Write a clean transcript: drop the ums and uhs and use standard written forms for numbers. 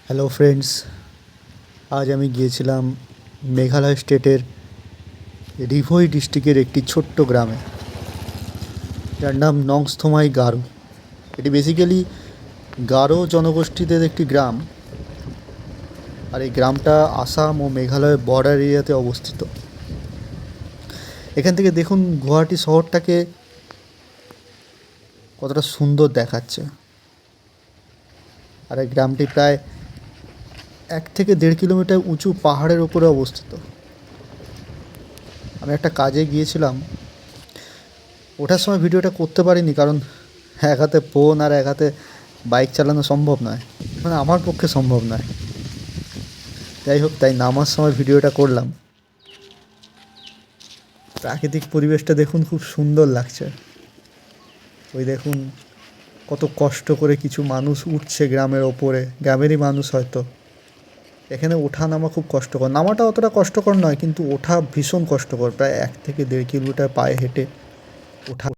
Hello friends, আজ আমি গিয়েছিলাম মেঘালয় স্টেটের রিভই ডিস্ট্রিক্টের একটি ছোট্ট গ্রামে, যার নাম নংস্থমাই গারো। এটি বেসিক্যালি গারো জনগোষ্ঠীদের একটি গ্রাম, আর এই গ্রামটা আসাম ও মেঘালয়ের বর্ডার এরিয়াতে অবস্থিত। এখান থেকে দেখুন গুয়াহাটি শহরটাকে কতটা সুন্দর দেখাচ্ছে। আর এই গ্রামটি প্রায় 1 থেকে 1.5 কিলোমিটার উঁচু পাহাড়ের উপরে অবস্থিত। আমি একটা কাজে গিয়েছিলাম, ওঠার সময় ভিডিওটা করতে পারিনি, কারণ এক হাতে ফোন আর এক হাতে বাইক চালানো সম্ভব নয়, মানে আমার পক্ষে সম্ভব নয়। যাই হোক, তাই নামার সময় ভিডিওটা করলাম। প্রাকৃতিক পরিবেশটা দেখুন, খুব সুন্দর লাগছে। ওই দেখুন কত কষ্ট করে কিছু মানুষ উঠছে গ্রামের ওপরে, গ্রামেরই মানুষ হয়তো। এখানে ওঠা নামা খুব কষ্টকর, নামাটা অতটা কষ্টকর নয়, কিন্তু ওঠা ভীষণ কষ্টকর। প্রায় 1 থেকে 1.5 কিলোমিটার পায়ে হেঁটে ওঠা।